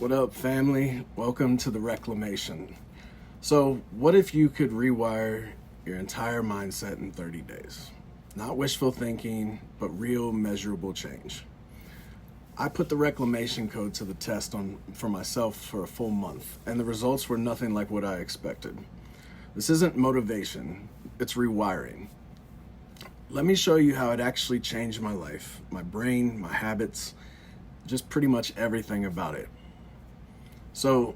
What up, family? Welcome to the Reclamation. So, what if you could rewire your entire mindset in 30 days? Not wishful thinking, but real measurable change. I put the Reclamation Code to the test for myself for a full month, and the results were nothing like what I expected. This isn't motivation, it's rewiring. Let me show you how it actually changed my life, my brain, my habits, just pretty much everything about it. So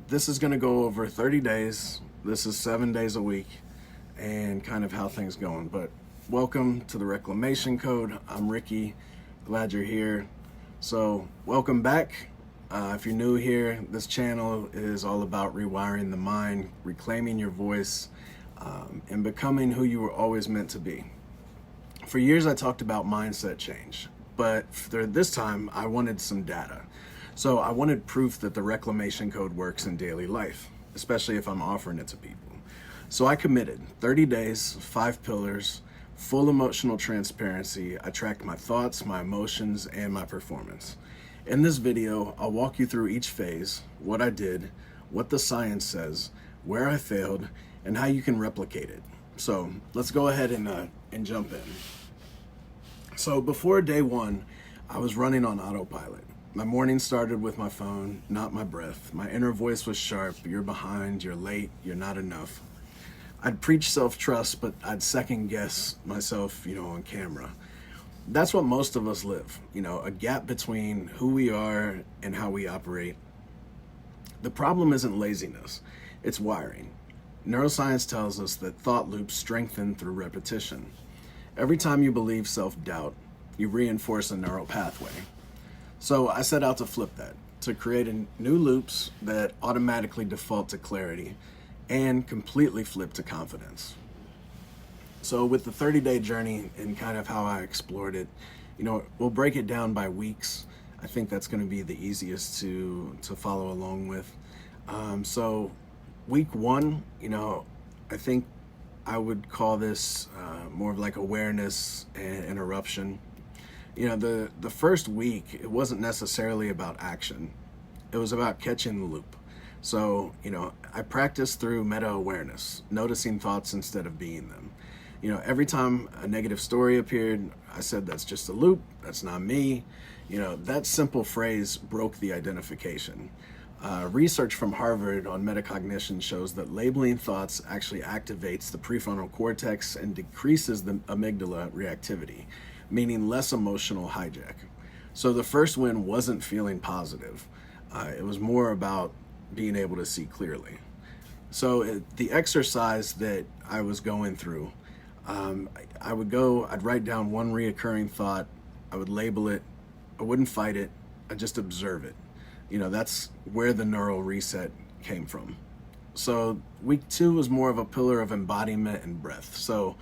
this is going to go over 30 days. This is 7 days a week and kind of how things going. But welcome to the Reclamation Code. I'm Ricky. Glad you're here. So welcome back. If you're new here, this channel is all about rewiring the mind, reclaiming your voice, and becoming who you were always meant to be. For years, I talked about mindset change, but for this time, I wanted some data. So I wanted proof that the Reclamation Code works in daily life, especially if I'm offering it to people. So I committed 30 days, 5 pillars, full emotional transparency. I tracked my thoughts, my emotions, and my performance. In this video, I'll walk you through each phase, what I did, what the science says, where I failed, and how you can replicate it. So let's go ahead and jump in. So before day one, I was running on autopilot. My morning started with my phone, not my breath. My inner voice was sharp. You're behind, you're late, you're not enough. I'd preach self-trust, but I'd second guess myself, on camera. That's what most of us live, a gap between who we are and how we operate. The problem isn't laziness, it's wiring. Neuroscience tells us that thought loops strengthen through repetition. Every time you believe self-doubt, you reinforce a neural pathway. So I set out to flip that, to create new loops that automatically default to clarity and completely flip to confidence. So with the 30-day journey and kind of how I explored it, we'll break it down by weeks. I think that's going to be the easiest to follow along with. So week one, I think I would call this more of like awareness and interruption. The first week, it wasn't necessarily about action. It was about catching the loop. So, I practiced through meta-awareness, noticing thoughts instead of being them. Every time a negative story appeared, I said, that's just a loop, that's not me. That simple phrase broke the identification. Research from Harvard on metacognition shows that labeling thoughts actually activates the prefrontal cortex and decreases the amygdala reactivity, meaning less emotional hijack. So the first win wasn't feeling positive. It was more about being able to see clearly. So the exercise that I was going through, I'd write down one reoccurring thought, I would label it, I wouldn't fight it, I'd just observe it. That's where the neural reset came from. So week 2 was more of a pillar of embodiment and breath. So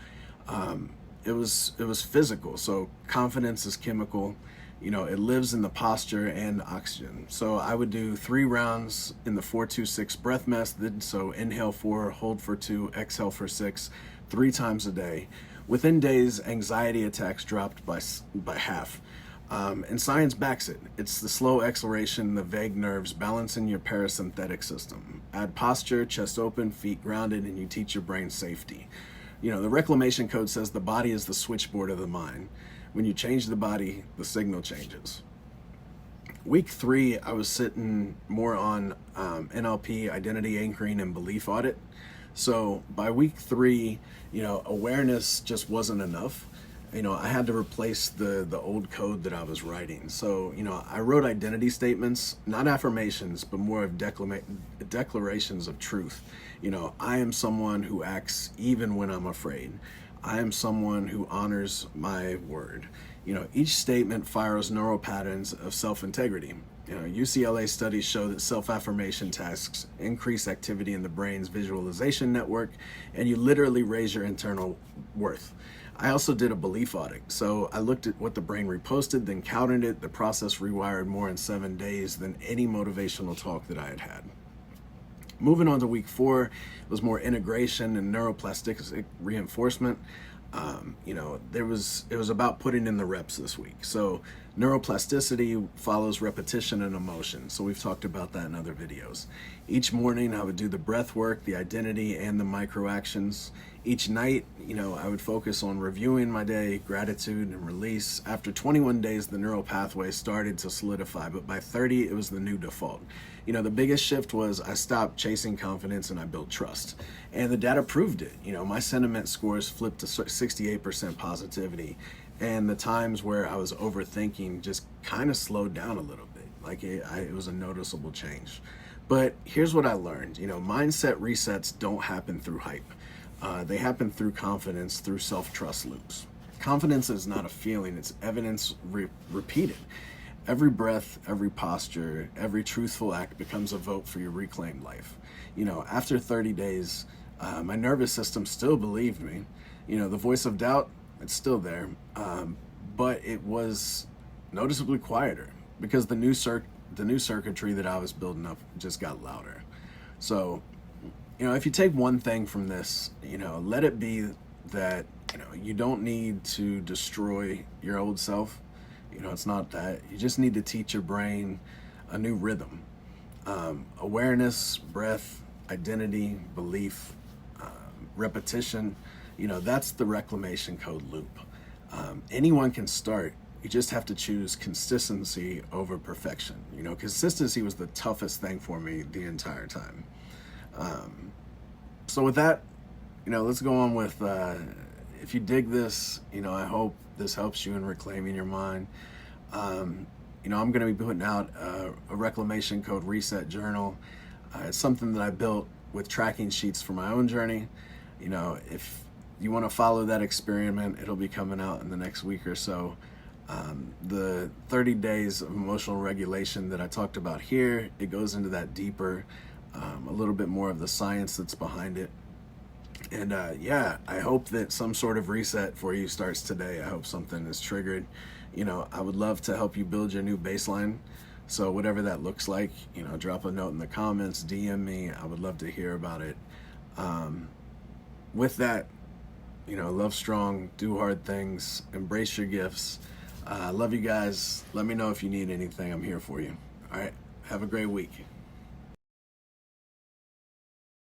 it was physical. So confidence is chemical. It lives in the posture and oxygen. So I would do 3 rounds in the 4-2-6 breath method. So inhale 4, hold for 2, exhale for 6, 3 times a day. Within days, anxiety attacks dropped by half. And science backs it. It's the slow exhalation, the vague nerves, balancing your parasympathetic system. Add posture, chest open, feet grounded, and you teach your brain safety. The Reclamation Code says the body is the switchboard of the mind. When you change the body, the signal changes. Week 3, I was sitting more on NLP, identity anchoring, and belief audit. So by week 3, awareness just wasn't enough. I had to replace the old code that I was writing. So, I wrote identity statements, not affirmations, but more of declarations of truth. I am someone who acts even when I'm afraid. I am someone who honors my word. Each statement fires neural patterns of self-integrity. UCLA studies show that self-affirmation tasks increase activity in the brain's visualization network, and you literally raise your internal worth. I also did a belief audit. So I looked at what the brain reposted, then counted it. The process rewired more in 7 days than any motivational talk that I had had. Moving on to week 4, it was more integration and neuroplastic reinforcement. It was about putting in the reps this week. So neuroplasticity follows repetition and emotion. So we've talked about that in other videos. Each morning I would do the breath work, the identity, and the micro actions. Each night, I would focus on reviewing my day, gratitude, and release. After 21 days, the neural pathway started to solidify, but by 30, it was the new default. The biggest shift was I stopped chasing confidence and I built trust. And the data proved it. My sentiment scores flipped to 68% positivity. And the times where I was overthinking just kind of slowed down a little bit. Like it was a noticeable change. But here's what I learned. Mindset resets don't happen through hype. They happen through confidence, through self-trust loops. Confidence is not a feeling, it's evidence repeated. Every breath, every posture, every truthful act becomes a vote for your reclaimed life. After 30 days, my nervous system still believed me. The voice of doubt, it's still there, but it was noticeably quieter because the new circuitry that I was building up just got louder. So, if you take one thing from this, let it be that, you don't need to destroy your old self. It's not that. You just need to teach your brain a new rhythm. Awareness, breath, identity, belief, repetition. That's the reclamation code loop. Anyone can start. You just have to choose consistency over perfection. Consistency was the toughest thing for me the entire time. So with that, let's go on with, if you dig this, I hope this helps you in reclaiming your mind. I'm going to be putting out a Reclamation Code reset journal. It's something that I built with tracking sheets for my own journey. If you want to follow that experiment, it'll be coming out in the next week or so. The 30 days of emotional regulation that I talked about here, it goes into that deeper, a little bit more of the science that's behind it. And I hope that some sort of reset for you starts today. I hope something is triggered. I would love to help you build your new baseline. So whatever that looks like, drop a note in the comments, DM me. I would love to hear about it. With that, love strong, do hard things, embrace your gifts. Love you guys. Let me know if you need anything. I'm here for you. All right. Have a great week.